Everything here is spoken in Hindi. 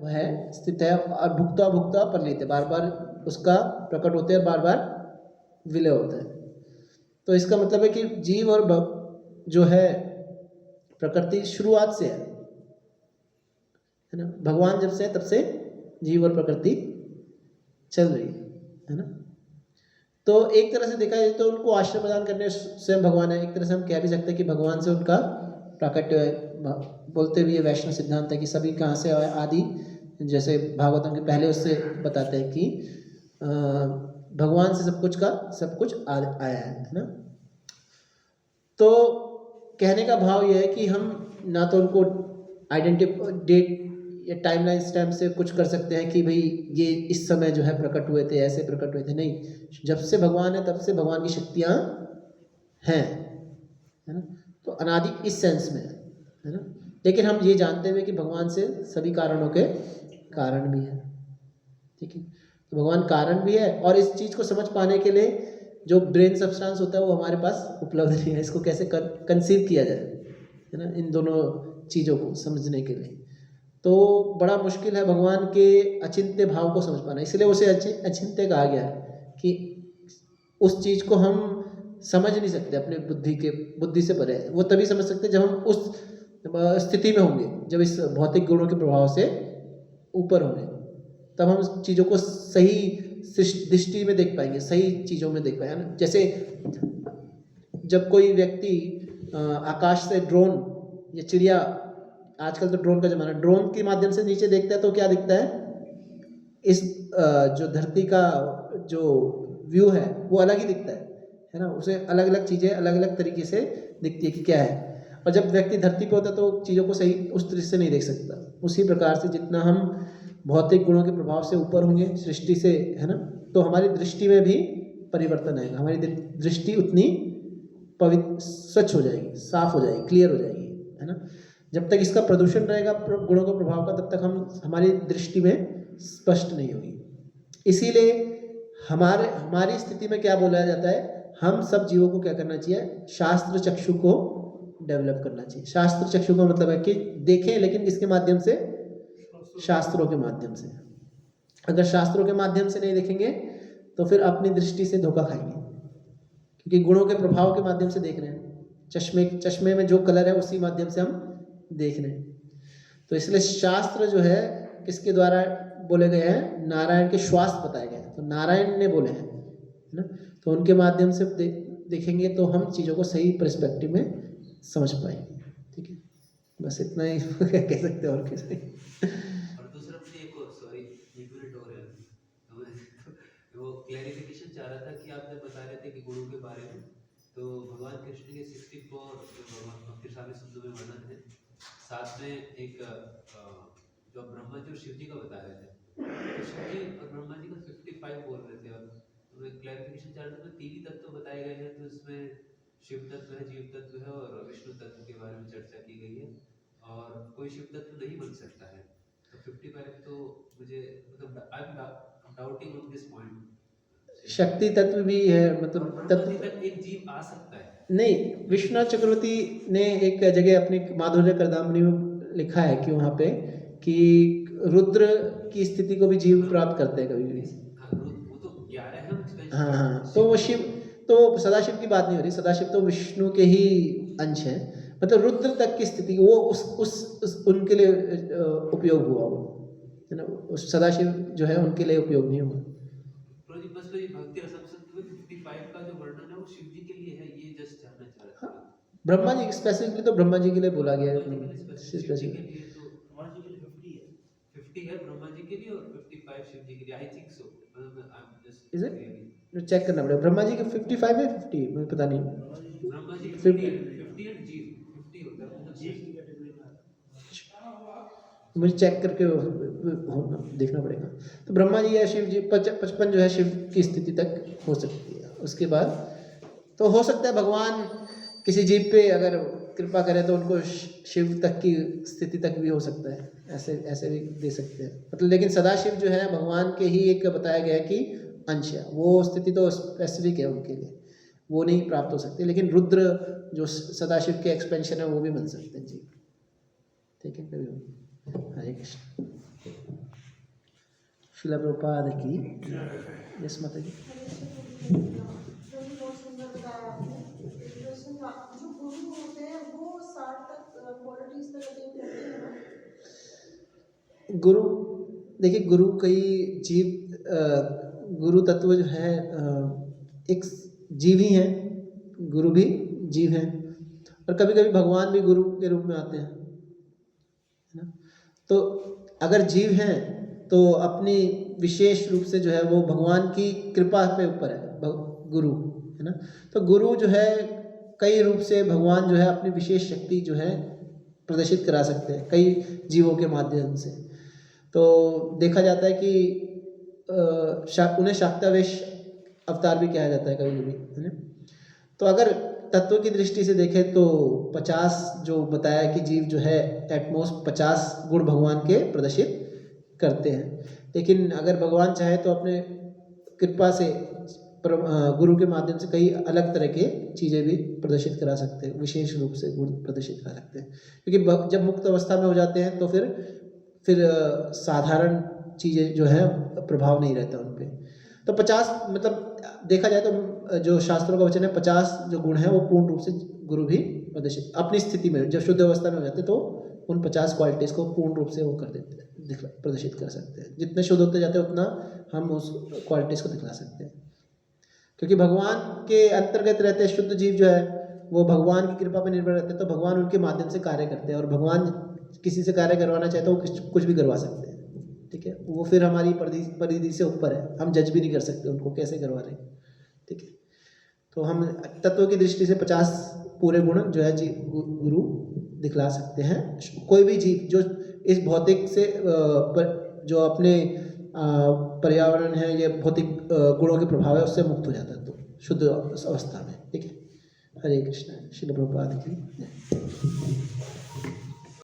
वह स्थित है, और भुक्ता भुक्ता परलीत, बार बार उसका प्रकट होते हैं, बार बार विलय होता है। तो इसका मतलब है कि जीव और जो है प्रकृति शुरुआत से है ना। भगवान जब से तब से जीव और प्रकृति चल रही है ना। तो एक तरह से देखा जाए तो उनको आश्रय प्रदान करने स्वयं भगवान है। एक तरह से हम कह भी सकते हैं कि भगवान से उनका प्राकट्य है। बोलते भी ये वैष्णव सिद्धांत है कि सभी कहाँ से आए, आदि जैसे भागवतम के पहले उससे बताते हैं कि भगवान से सब कुछ आया है ना। तो कहने का भाव यह है कि हम ना तो उनको डेट या टाइमलाइन स्टैम्प से कुछ कर सकते हैं कि भाई ये इस समय जो है प्रकट हुए थे, ऐसे प्रकट हुए थे, नहीं। जब से भगवान है तब से भगवान की शक्तियाँ हैं, है ना। तो अनादि इस सेंस में है ना। लेकिन हम ये जानते हुए कि भगवान से सभी कारणों के कारण भी है, ठीक है। तो भगवान कारण भी है, और इस चीज़ को समझ पाने के लिए जो ब्रेन सब्सटेंस होता है वो हमारे पास उपलब्ध नहीं है। इसको कैसे कंसीव किया जाए, है ना, इन दोनों चीज़ों को समझने के लिए तो बड़ा मुश्किल है भगवान के अचिंत्य भाव को समझ पाना। इसलिए उसे अचिंत्य कहा गया है कि उस चीज़ को हम समझ नहीं सकते अपने बुद्धि से परे। वो तभी समझ सकते जब हम उस स्थिति में होंगे, जब इस भौतिक गुणों के प्रभाव से ऊपर होंगे, तब हम उस चीज़ों को सही दृष्टि में देख पाएंगे, सही चीज़ों में देख पाएंगे ना। जैसे जब कोई व्यक्ति आकाश से ड्रोन या चिड़िया, आजकल तो ड्रोन का जमाना, ड्रोन के माध्यम से नीचे देखता है तो क्या दिखता है, इस जो धरती का जो व्यू है वो अलग ही दिखता है ना। उसे अलग अलग चीज़ें अलग अलग तरीके से दिखती है कि क्या है। और जब व्यक्ति धरती पे होता है तो चीज़ों को सही उस दृष्टि से नहीं देख सकता। उसी प्रकार से जितना हम भौतिक गुणों के प्रभाव से ऊपर होंगे सृष्टि से, है ना, तो हमारी दृष्टि में भी परिवर्तन आएगा। हमारी दृष्टि उतनी पवित्र, स्वच्छ हो जाएगी, साफ हो जाएगी, क्लियर हो जाएगी, है ना। जब तक इसका प्रदूषण रहेगा गुणों के प्रभाव का, तब तक हमारी दृष्टि में स्पष्ट नहीं होगी। इसीलिए हमारी स्थिति में क्या बोला जाता है, हम सब जीवों को क्या करना चाहिए, शास्त्र चक्षु को डेवलप करना चाहिए। शास्त्र चक्षु का मतलब है कि देखें, लेकिन किसके माध्यम से, शास्त्रों के माध्यम से। अगर शास्त्रों के माध्यम से नहीं देखेंगे तो फिर अपनी दृष्टि से धोखा खाएंगे, क्योंकि गुणों के प्रभाव के माध्यम से देख रहे हैं। चश्मे में जो कलर है उसी माध्यम से हम देख रहे हैं। तो इसलिए शास्त्र जो है किसके द्वारा बोले गए हैं, नारायण के श्वास बताए गए हैं, तो नारायण ने बोले हैं, है ना। तो उनके माध्यम से देखेंगे तो हम चीज़ों को सही पर्सपेक्टिव में समझ पाएंगे, ठीक है। बस इतना ही कह सकते हैं और कैसे। और दूसरा मुझे एक सॉरी, एक मिनट और है, तो वो क्लैरिफिकेशन चाह रहा था कि आप जब बता रहे थे कि गुणों के बारे में, तो भगवान कृष्ण के 64 जो भगवान फिर सारे शब्दों में वर्णन है, साथ में एक जो ब्रह्मा जी और शिव जी का बता रहे थे, तो शिव जी और ब्रह्मा जी का 55 बोल रहे थे। और तो मैं क्लैरिफिकेशन चाह रहा था, मैं 3 ही तत्व बताए गए हैं, तो इसमें शिव तत्व है, जीव तत्व है और विष्णु तत्व के बारे में चर्चा की गई है, और कोई शिव तत्व नहीं बन सकता है। तो 55 तो मुझे मतलब I am doubting on this point. शक्ति तत्व भी है, मतलब ब्रह्मा जी तत्व तक एक जीव आ सकता है? नहीं। विश्वनाथ चक्रवर्ती ने एक जगह अपनी माधुर्य करदामनी में लिखा है कि वहाँ पे कि रुद्र की स्थिति को भी जीव प्राप्त करते हैं कभी भी। हाँ, वो तो 11 है, हम एक्सपेंशन हाँ कर रहे हाँ, हैं। तो वो शिव, तो सदाशिव की बात नहीं हो रही। सदाशिव तो विष्णु के ही अंश है। मतलब रुद्र तक की स्थिति वो उस उनके लिए उपयोग हुआ वो, है ना। उस सदाशिव जो है उनके लिए उपयोग नहीं हुआ। प्रदीप, बस वही भक्ति रसम सिंधु में 55 का जो वर्णन है वो शिव जी के लिए है, ये जस्ट जानना चाह रहा था मैं। ब्रह्मा जी स्पेसिफिकली तो ब्रह्मा जी के लिए बोला गया ब्रह्मा जी के लिए है स्पेसिफिक, शिव जी के स्पेसिफिक। लिए तो ब्रह्मा जी के लिए 50 है, 50 है ब्रह्मा जी के लिए और 55 शिव जी के लिए, I think so. I am just is really it, check करना पड़ेगा। ब्रह्मा जी के 55 है 50, मुझे पता नहीं। ब्रह्मा जी 50 50 एंड जीव 50 होता है, मतलब जीव की कैटेगरी में आता है। मुझे चेक करके देखना पड़ेगा। तो ब्रह्मा जी या शिव जी 55 जो है शिव की स्थिति तक हो सकती है। उसके बाद तो हो सकता है भगवान किसी जीव पे अगर कृपा करें तो उनको शिव तक की स्थिति तक भी हो सकता है, ऐसे ऐसे भी दे सकते हैं मतलब। लेकिन सदाशिव जो है भगवान के ही एक बताया गया है कि अंश है, वो स्थिति तो स्पेसिफिक है उनके लिए, वो नहीं प्राप्त हो सकती। लेकिन रुद्र जो सदाशिव के एक्सपेंशन है वो भी बन सकते हैं जी, ठीक है। कभी हरे कृष्ण। शिला प्रभुपाद की यस माता जी। बहुत सुंदर बताया आपने। जो गुरु होते हैं वो 60 तक क्वालिटीज तक अटेन करते हैं ना? गुरु, देखिए गुरु कई जीव गुरु तत्व जो है एक जीव ही हैं, गुरु भी जीव हैं, और कभी कभी भगवान भी गुरु के रूप में आते हैं, है ना। तो अगर जीव हैं तो अपनी विशेष रूप से जो है वो भगवान की कृपा पे ऊपर है गुरु, है ना। तो गुरु जो है कई रूप से भगवान जो है अपनी विशेष शक्ति जो है प्रदर्शित करा सकते हैं कई जीवों के माध्यम से। तो देखा जाता है कि उन्हें शाक्तावेश अवतार भी कहा जाता है कभी कभी, है ना। तो अगर तत्व की दृष्टि से देखें तो 50 जो बताया कि जीव जो है एटमोस्ट 50 गुण भगवान के प्रदर्शित करते हैं, लेकिन अगर भगवान चाहे तो अपने कृपा से गुरु के माध्यम से कई अलग तरह के चीज़ें भी प्रदर्शित करा सकते हैं, विशेष रूप से गुण प्रदर्शित करा सकते हैं, क्योंकि जब मुक्त अवस्था में हो जाते हैं तो फिर साधारण चीज़ें जो है प्रभाव नहीं रहता उन पर। तो 50 मतलब देखा जाए तो जो शास्त्रों का वचन है 50 जो गुण है वो पूर्ण रूप से गुरु भी प्रदर्शित अपनी स्थिति में जब शुद्ध अवस्था में हो जाते तो उन 50 क्वालिटीज़ को पूर्ण रूप से वो कर देते हैं, प्रदर्शित कर सकते हैं। जितने शुद्ध होते जाते हैं उतना हम उस क्वालिटीज़ को दिखला सकते हैं, क्योंकि भगवान के अंतर्गत रहते हैं। शुद्ध जीव जो है वो भगवान की कृपा पर निर्भर रहते हैं, तो भगवान उनके माध्यम से कार्य करते हैं, और भगवान किसी से कार्य करवाना चाहे तो वो कुछ भी करवा सकते हैं, ठीक है। वो फिर हमारी परिधि से ऊपर है, हम जज भी नहीं कर सकते उनको कैसे करवा रहे हैं, ठीक है। तो हम तत्व की दृष्टि से 50 पूरे गुण जो है गुरु दिखला सकते हैं। कोई भी जीव जो इस भौतिक से जो अपने पर्यावरण है या भौतिक गुणों के प्रभाव है उससे मुक्त हो जाता है तो शुद्ध अवस्था में, ठीक है। हरे कृष्ण। श्रील प्रभुपाद की।